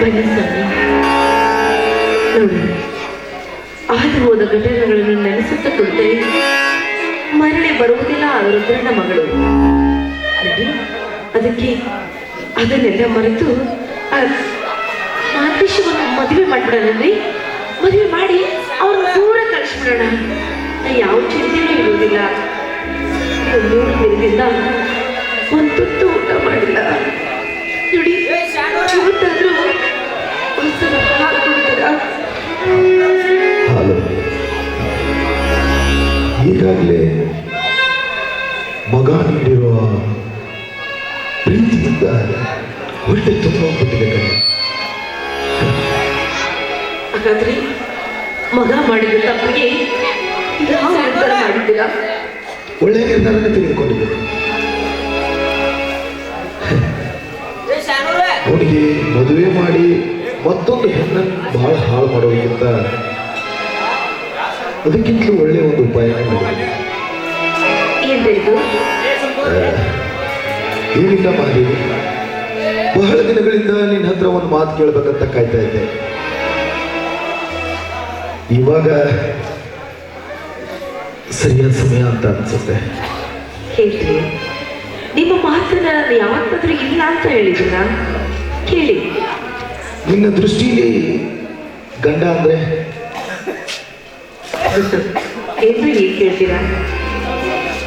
ಬನ್ನಿ ಸ್ವಾಮಿ. ನೋಡಿ, ಆದು ಹೋದ ಘಟನೆಗಳನ್ನು ನೆನೆಸುತ್ತಾ ಕುಳಿತರೆ ಮರಳಿ ಬರುವುದಿಲ್ಲ ಆ ರುದ್ರನ ಮಗಳು. ಅದಕ್ಕೆ ಅದನ್ನೆಲ್ಲ ಮರೆತು ಮಾತೇಶವನ್ನು ಮದುವೆ ಮಾಡ್ಬಿಡೋಣನ್ರಿ. ಮದುವೆ ಮಾಡಿ ಅವ್ರನ್ನ ದೂರ ಕಳಿಸ್ಬಿಡೋಣ. ಯಾವ ಚಿಂತೆಯೂ ಇರುವುದಿಲ್ಲ. 3 ದಿನದಿಂದ ಒಂದು ತುತ್ತು ಊಟ ಮಾಡಿಲ್ಲ. ನೋಡಿ, ಇವತ್ತಾದ್ರೂ ಒಂದ್ಸಲ ಹಾಲು ಕೊಡ್ತೀರಾ? ಈಗಾಗಲೇ ಮಗ ನೀಡಿರುವ ಪ್ರೀತಿಯಿಂದ ಹೊಟ್ಟೆ ತುಂಬ ಹೋಗ್ಬಿಟ್ಟಿದೆ. ಹಾಗಾದ್ರೆ ಮಗ ಮಾಡಿದ ತಪ್ಪಿಗೆ ಯಾವ ನಿರ್ಧಾರ ಮಾಡಿದ್ದೀರಾ? ಒಳ್ಳೆಯ ನಿರ್ಧಾರನೇ ತೆಗೆದುಕೊಂಡಿದ್ದೆ. ಅವನಿಗೆ ಮದುವೆ ಮಾಡಿ ಮತ್ತೊಂದು ಹೆಣ್ಣನ್ನು ಬಹಳ ಹಾಳು ಮಾಡೋದಕ್ಕಿಂತ ಅದಕ್ಕಿಂತಲೂ ಒಳ್ಳೆಯ ಒಂದು ಉಪಾಯ ಏನಿಲ್ಲ ಮಾದೇವಿ, ಬಹಳ ದಿನಗಳಿಂದ ನಿನ್ನ ಹತ್ರ ಒಂದು ಮಾತು ಕೇಳಬೇಕಂತ ಕಾಯ್ತಾ ಇದ್ದೆ. ಇವಾಗ ಸರಿಯಾದ ಸಮಯ ಅಂತ ಅನ್ಸುತ್ತೆ. ಹೇಳ್ರಿ, ನಿಮ್ಮ ಮಾತನ್ನ ಯಾವತ್ತಾದ್ರೂ ಇಲ್ಲ ಅಂತ ಹೇಳಿದ್ದೀರಾ? ಕೇಳಿ. ನಿನ್ನ ದೃಷ್ಟಿಯಲ್ಲಿ ಗಂಡ ಅಂದ್ರೆ ಎಂದು ಈಗ ಕೇಳ್ತೀರಾ?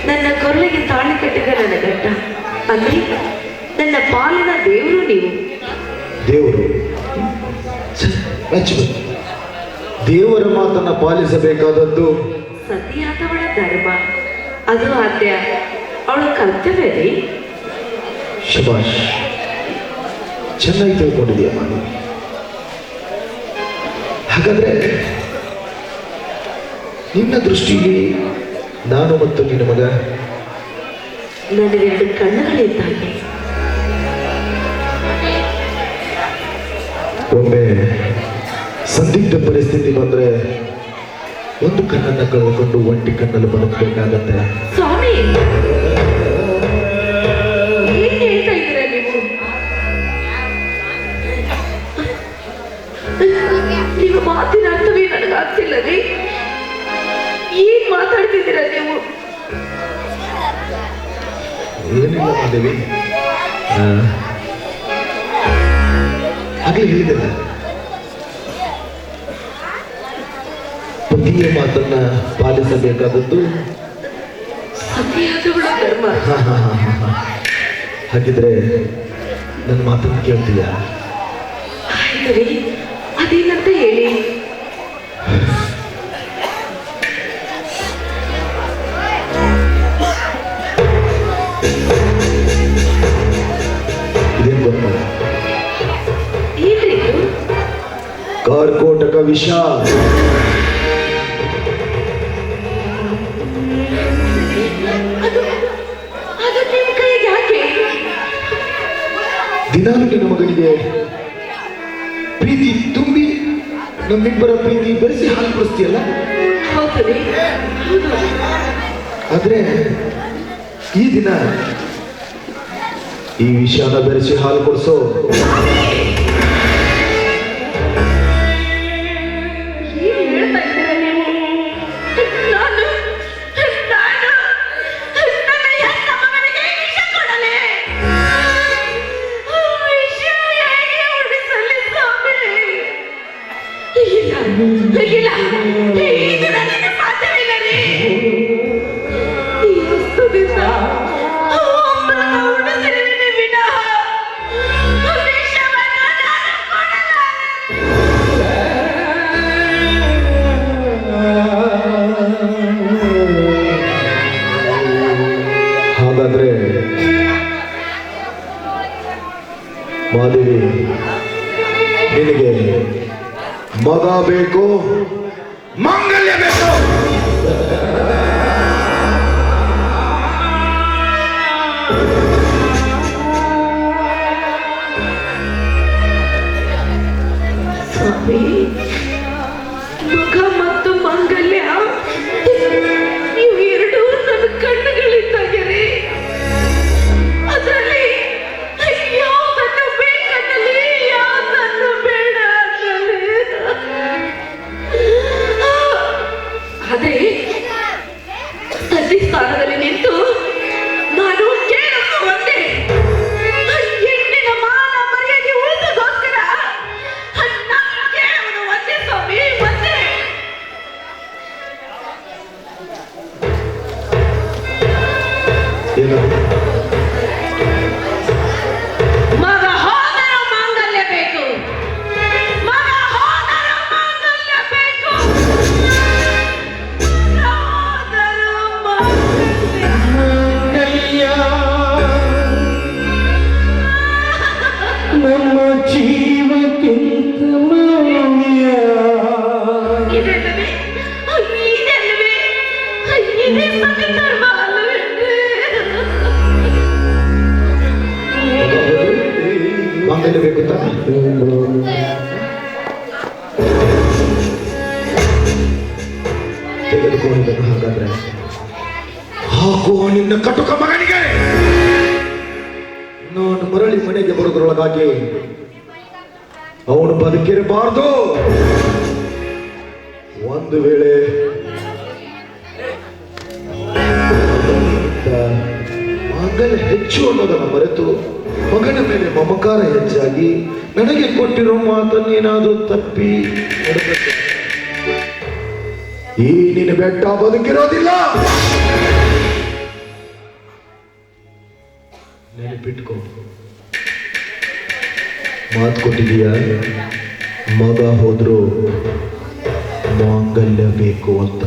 ನನ್ನ ಕೊರಳಿಗೆ ತಾಳಿ ಕಟ್ಟಿದ ನನ್ನ ಗಂಡ ಅಂದ್ರೆ ನನ್ನ ಪಾಲಿನ ದೇವರು. ನೀವು ದೇವರು ದೇವರ ಮಾತನ್ನ ಪಾಲಿಸಬೇಕಾದದ್ದು ಸತಿಯಾದವಳ ಧರ್ಮ, ಅದು ಆದ್ಯ ಅವಳ ಕರ್ತವ್ಯ ರೀ. ಶಬಾಷ್, ಚೆನ್ನಾಗಿ ತಿಳ್ಕೊಂಡಿದೀಯ ಮಾನವಿ. ಹಾಗಾದ್ರೆ ನಿನ್ನ ದೃಷ್ಟಿಯಲ್ಲಿ ನಾನು ಮತ್ತು ನಿನ್ನ ಮಗ ನನಗೆ 2 ಕಣ್ಣುಗಳಿದ್ದಾಗೆ. ಒಮ್ಮೆ ಸಂದಿಗ್ಧ ಪರಿಸ್ಥಿತಿ ಬಂದ್ರೆ ಒಂದು ಕಣ್ಣನ್ನು ಕಳೆದುಕೊಂಡು ಒಂಟಿ ಕಣ್ಣಲ್ಲಿ ಬದುಕಬೇಕಾಗತ್ತೆ. ಸ್ವಾಮಿ, ಏನ್ ಹೇಳ್ತಾ ಇದ್ದೀರಾ ನೀವು? ನಿಮ್ಮ ಮಾತಿನ ಅರ್ಥವೇ ನನಗಾಗ್ತಿಲ್ಲ ರೀ. ಏನ್ ಮಾತಾಡ್ತಿದ್ದೀರಾ ನೀವು? ಏನಿಲ್ಲ ಮಾದೇವಿ, ಆಗ್ಲೇ ಹೇಳಿದೆಲ್ಲ, ಪತಿಯ ಮಾತನ್ನ ಪಾಲಿಸಬೇಕಾದದ್ದು ಸತಿಯಾದವಳ ಧರ್ಮ. ಹಾಗಿದ್ರೆ ನನ್ನ ಮಾತನ್ನು ಕೇಳ್ತೀಯ? ಆಯ್ತು ರೀ, ಅದೇನಂತ ಹೇಳಿ. ಇದೇನು ಗೊತ್ತ? ಏನ್ರಿ ಇದು? ಕಾರ್ಕೋಟಕ ವಿಷ. ಅದು ನಿಮ್ಮ ಕೈಗೆ ಯಾಕೆ? ದಿನಾಲು ನಿನ್ನ ಮಗನಿಗೆ ಪ್ರೀತಿ ತುಂಬಿ ನಮ್ಮಿಬ್ಬರ ಪ್ರೀತಿ ಬೆರೆಸಿ ಹಾಲು ಕುಡಿಸ್ತೀಯಲ್ಲ? ಹೌದು ರೀ, ಹೌದು. ಆದ್ರೆ ಈ ದಿನ ಈ ವಿಷಯನ ಬೆರೆಸಿ ಹಾಲು ಕೊಡಿಸೋ ಮಾದೇವಿ, ನಿನಗೆ ಮಗ ಬೇಕು, ಮಾಂಗಲ್ಯ ಬೇಕು. ಸ್ವಾಮಿ, ಮಗ ಮತ್ತು ಮಾಂಗಲ್ಯ ಇವೆರಡೂ ನನ್ನ ಕಣ್ಣುಗಳಿದ್ದಾಗೆ. ಅದರಲ್ಲಿ ಯಾವ್ದನ್ನು ಬೇಕನ್ನಲಿ, ಯಾವ್ದನ್ನು ಬೇಡ ನಮ್ಮ ಜೀವಕ್ಕಿಂತ ಮೌಲ್ಯ. ಇದೆಲ್ಲವೇ ಇದೆಲ್ಲವೇ ಇದೇ ಸವಿಧರ್ಮ ಅಲ್ಲವೇನ್ರಿ? ಮಾಂಗಲ್ಯ ಬೇಕು ತಾನೆ? ತೆಗೆದುಕೊಂಡಿದ್ದನು. ಹಾಗಾದ್ರೆ ಹಾಕುವ ನಿನ್ನ ಕಟುಕ ಮಗನಿಗೆ ನಾನು ಮರಳಿ ಮನೆಗೆ ಬರುವುದರೊಳಗಾಗಿ ಅವನು ಬದುಕಿರಬಾರದು. ಒಂದು ವೇಳೆ ಮಾಂಗಲ್ಯ ಹೆಚ್ಚು ಅನ್ನೋದನ್ನು ಮರೆತು ಮಗನ ಮೇಲೆ ಮಮಕಾರ ಹೆಚ್ಚಾಗಿ ನನಗೆ ಕೊಟ್ಟಿರೋ ಮಾತನ್ನೇನಾದರೂ ತಪ್ಪಿ ನಡೆದಕ್ಕೆ ಈ ನಿನ್ನ ಬೆಟ್ಟ ಬದುಕಿರೋದಿಲ್ಲ. ನೆನಪಿಟ್ಕೊ, ಮಾತು ಕೊಟ್ಟಿದೀಯ, ಮಗ ಹೋದ್ರು ಮಾಂಗಲ್ಯ ಬೇಕು ಅಂತ.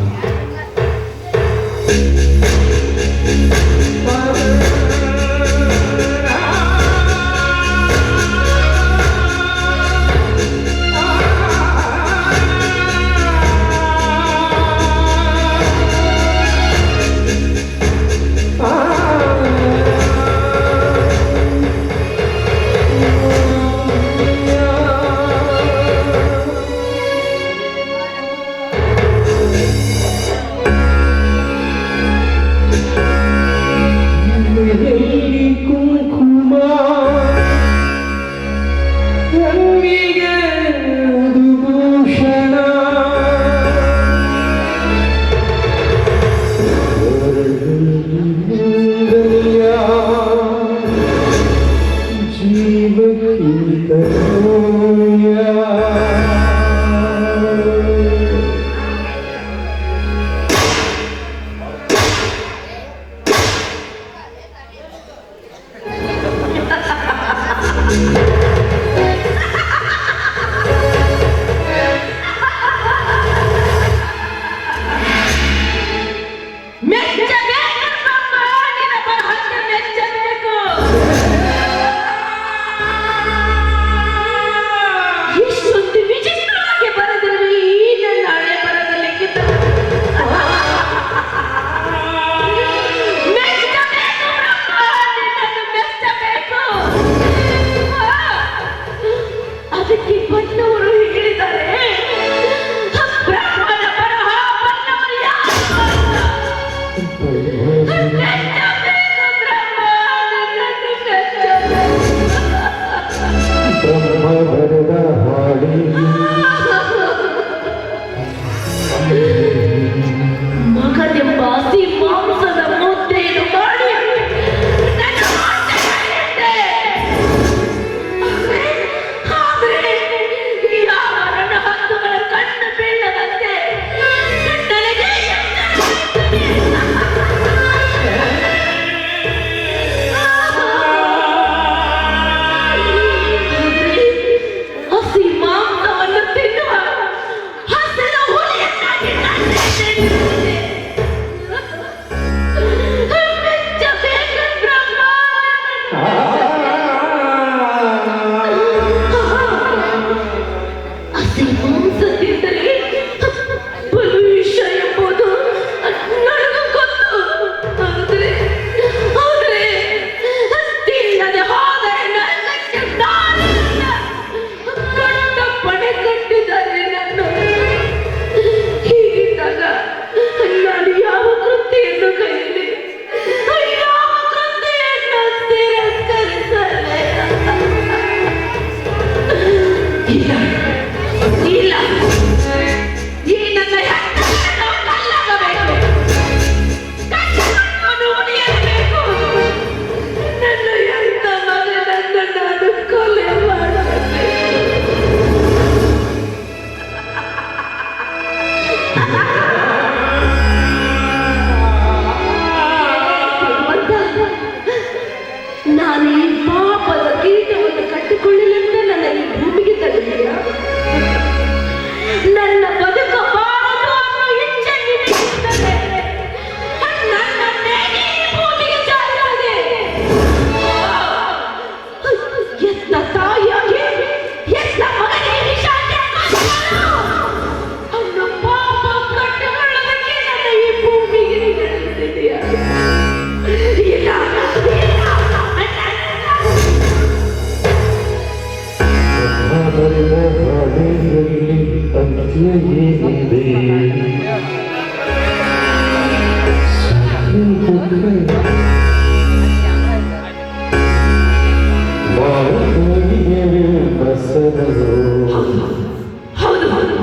ನಾನು ಈ ಪಾಪದ ಕೀಟವನ್ನು ಕಟ್ಟಿಕೊಳ್ಳಲೆಂದು ನನ್ನ ಈ ಭೂಮಿಗೆ ತಂದಿದ್ದೀರಾ? ಬರೆದ ಹಾಡಿನಲ್ಲಿ ಅಂತ್ಯ ಏನಿದೆ ಹೌದು ಹೌದು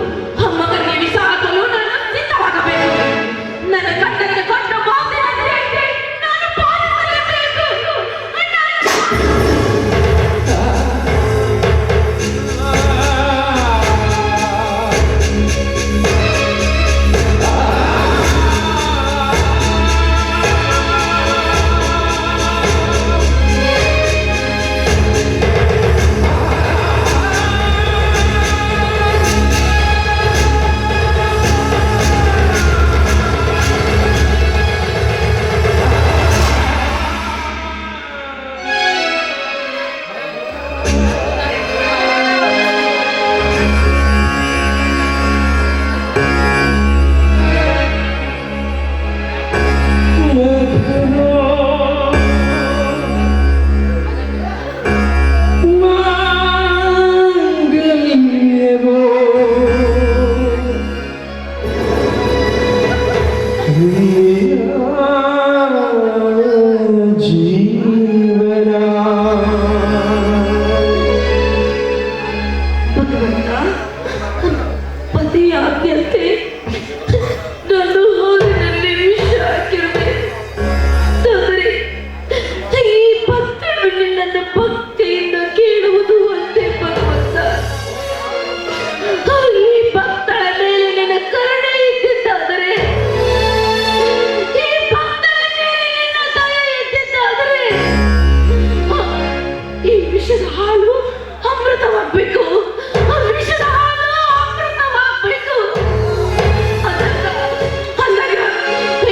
ಮಗನಿಗೆ ವಿಷಾದಲು ನಾನು ಸಿದ್ಧವಾಗಬೇಕು. ನನ್ನ ಗಂಡನಿಗೆ ಕೊಟ್ಟ ಮಾತಿನಂತೆ ನಾನು ಪಾಲಿಸಲೇಬೇಕು. ಭಗವಂತ, ಪತಿಯಾದ್ಯಂತೆ ನಾನು ಹಾಲಿನಲ್ಲಿ ವಿಷ ಹಾಕಿರುವೆ. ಆದರೆ ಈ ಭಕ್ತಳು ನಿನ್ನನ್ನು ಭಕ್ತಿಯಿಂದ ಕೇಳುವುದು ಒಂದೇ ಭಗವಂತ. ಈ ಭಕ್ತಳ ಮೇಲೆ ನಿನ್ನ ಕರುಣೆ ಇದ್ದಿದ್ದಾದರೆ, ಈ ಭಕ್ತಳ ಮೇಲೆ ನಿನ್ನ ದಯೆ ಇದ್ದಿದ್ದಾದರೆ, ಈ ವಿಷದ ಹಾಲು ಅಮೃತವಾಗಬೇಕು. ವಿಷದ ಹಾಲು ಅಮೃತವಾಗಬೇಕು. ಅಂದಾಗ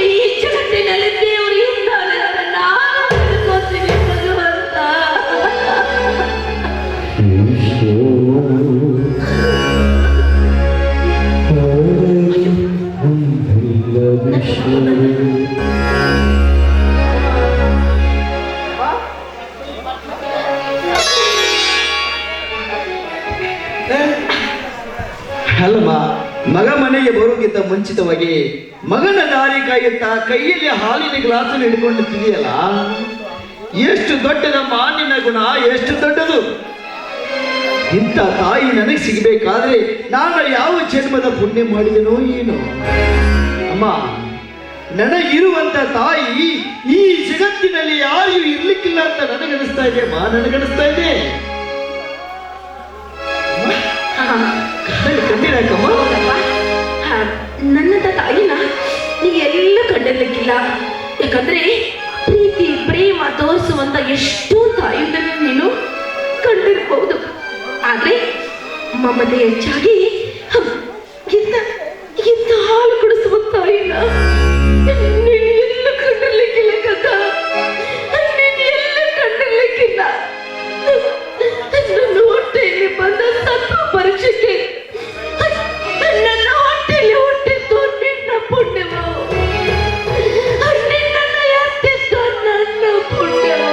ಈ ಜಗತ್ತಿನಲ್ಲಿ ದೇವರು ಇದ್ದಾನೆ, ಅದನ್ನು ನಾನು ತಿಳ್ಕೊತೀನಿ ಭಗವಂತ. ಅಲ್ಲಮ್ಮ, ಮಗ ಮನೆಗೆ ಬರೋಕ್ಕಿಂತ ಮುಂಚಿತವಾಗಿ ಮಗನ ದಾರಿ ಕಾಯುತ್ತಾ ಕೈಯಲ್ಲಿ ಹಾಲಿನ ಗ್ಲಾಸನ್ನು ಹಿಡ್ಕೊಂಡಿದ್ದೀಯಲ್ಲ, ಎಷ್ಟು ದೊಡ್ಡದಮ್ಮ ನಿನ್ನ ಗುಣ, ಎಷ್ಟು ದೊಡ್ಡದು. ಇಂಥ ತಾಯಿ ನನಗೆ ಸಿಗಬೇಕಾದ್ರೆ ನಾನು ಯಾವ ಜನ್ಮದ ಪುಣ್ಯ ಮಾಡಿದೆನೋ ಏನು. ಅಮ್ಮ, ನನಗಿರುವಂತ ತಾಯಿ ಈ ಜಗತ್ತಿನಲ್ಲಿ ಯಾರಿಗೂ ಇರ್ಲಿಕ್ಕಿಲ್ಲ ಅಂತ ನನಗನಿಸ್ತಾ ಇದೆ ಅಮ್ಮ, ನನಗನಿಸ್ತಾ ಇದೆ. ಕಣ್ಣೀರಾಕಮ್ಮ. ನನ್ನಂತ ತಾಯಿನ ನೀ ಎಲ್ಲ ಕಂಡಿರ್ಲಿಕ್ಕಿಲ್ಲ. ಯಾಕಂದ್ರೆ ಪ್ರೀತಿ ಪ್ರೇಮ ತೋರಿಸುವಂತ ಎಷ್ಟೋ ತಾಯಿಯನ್ನು ನೀನು ಕಂಡಿರ್ಬಹುದು. ಆದ್ರೆ ಮಮತೆ ಹೆಚ್ಚಾಗಿ ಇಂಥ ಹಾಲು ಕುಡಿಸುವ ತಾಯಿನ ನೀನೆಲ್ಲ ಕಂಡಿರ್ಲಿಕ್ಕಿಲ್ಲ ಕದ, ನೀನೆಲ್ಲ ಕಂಡಿರ್ಲಿಕ್ಕಿಲ್ಲ. ನನ್ನ ಹೊಟ್ಟೆಯಲ್ಲಿ ಬಂದ ಸತ್ವ ಪರೀಕ್ಷೆಗೆ ನನ್ನ ಹೊಟ್ಟೆಯಲ್ಲಿ ಹುಟ್ಟಿದ್ದು ನಿನ್ನ ಪುಣ್ಯವು, ನಿನ್ನನ್ನು ಎತ್ತಿದ್ದು ನನ್ನ ಪುಣ್ಯವು.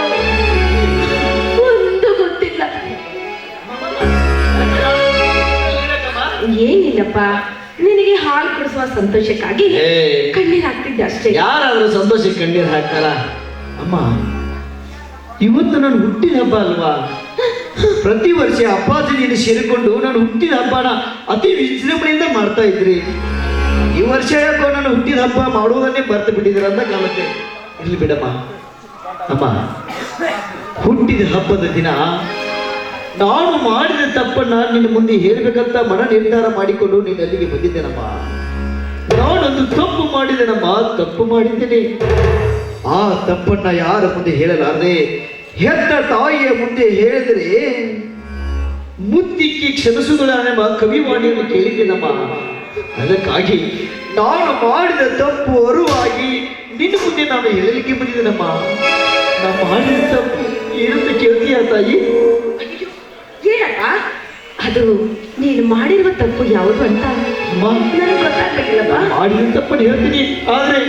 ಒಂದು ಗೊತ್ತಿಲ್ಲ. ಏನಿಲ್ಲಪ್ಪ, ನಿನಗೆ ಹಾಲು ಕುಡಿಸುವ ಸಂತೋಷಕ್ಕಾಗಿ ಕಣ್ಣೀರು ಹಾಕ್ತಿದ್ದೆ ಅಷ್ಟೇ. ಯಾರಾದ್ರೂ ಸಂತೋಷಕ್ಕೆ ಕಣ್ಣೀರು ಹಾಕ್ತಾರ? ಅಮ್ಮ, ಇವತ್ತು ನಾನು ಹುಟ್ಟಿದ ಹಬ್ಬ ಅಲ್ವಾ? ಪ್ರತಿ ವರ್ಷ ಅಪ್ಪಾಜಿ ನೀನು ಸೇರಿಕೊಂಡು ನಾನು ಹುಟ್ಟಿದ ಹಬ್ಬನ ಅತಿ ವಿಜೃಂಭಣೆಯಿಂದ ಮಾಡ್ತಾ ಇದ್ರಿ. ಈ ವರ್ಷ ಯಾಕೋ ನಾನು ಹುಟ್ಟಿದ ಹಬ್ಬ ಮಾಡುವುದನ್ನೇ ಬರ್ತು ಬಿಟ್ಟಿದ್ದೀರ ಅಂತ ಕಾಲಕ್ಕೆ. ಇರ್ಲಿ ಬಿಡಮ್ಮ. ಅಮ್ಮ, ಹುಟ್ಟಿದ ಹಬ್ಬದ ದಿನ ನಾನು ಮಾಡಿದ ತಪ್ಪನ್ನ ನಿನ್ನ ಮುಂದೆ ಹೇಳ್ಬೇಕಂತ ಮನ ನಿರ್ಧಾರ ಮಾಡಿಕೊಂಡು ನೀನು ಅಲ್ಲಿಗೆ ಬಂದಿದ್ದೇನಮ್ಮ. ನಾನೊಂದು ತಪ್ಪು ಮಾಡಿದ್ದೇನಮ್ಮ, ತಪ್ಪು ಮಾಡಿದ್ದೇನೆ. ಆ ತಪ್ಪನ್ನ ಯಾರ ಮುಂದೆ ಹೇಳಲಾರದೆ ಹೆತ್ತ ತಾಯಿಯ ಮುಂದೆ ಹೇಳಿದರೆ ಮುತ್ತಿಕ್ಕಿ ಕ್ಷಮಿಸುವುದೆಂಬ ಕವಿವಾಣಿಯನ್ನು ಕೇಳಿದ್ದೇನಮ್ಮ. ಅದಕ್ಕಾಗಿ ನಾನು ಮಾಡಿದ ತಪ್ಪು ಅರುವಾಗಿ ನಿನ್ನ ಮುಂದೆ ನಾನು ಹೇಳಲಿಕ್ಕೆ ಬಂದಿದ್ದೇನಮ್ಮ. ನಾನು ಮಾಡಿದ ತಪ್ಪು ಏನಂತ ಕೇಳ್ತೀಯ ತಾಯಿ? ಏನಪ್ಪ ಅದು ನೀನು ಮಾಡಿರುವ ತಪ್ಪು ಯಾವುದು ಅಂತ ನನಗೆ ಗೊತ್ತಾಗ್ಬೇಕಿಲ್ಲಪ್ಪ. ಮಾಡಿದ ತಪ್ಪನ್ನು ಹೇಳ್ತೀನಿ, ಆದ್ರೆ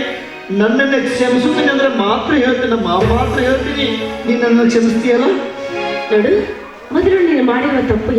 ನನ್ನನ್ನು ಕ್ಷಮಿಸುತ್ತೇನೆ ಅಂದ್ರೆ ಮಾತ್ರ ಹೇಳ್ತೇನಮ್ಮ, ಮಾತ್ರ ಹೇಳ್ತೀನಿ. ನೀನು ನನ್ನ ಕ್ಷಮಿಸ್ತೀಯಲ್ಲ? ನೋಡು, ಮೊದಲು ನೀನು ಮಾಡಿರುವ ತಪ್ಪು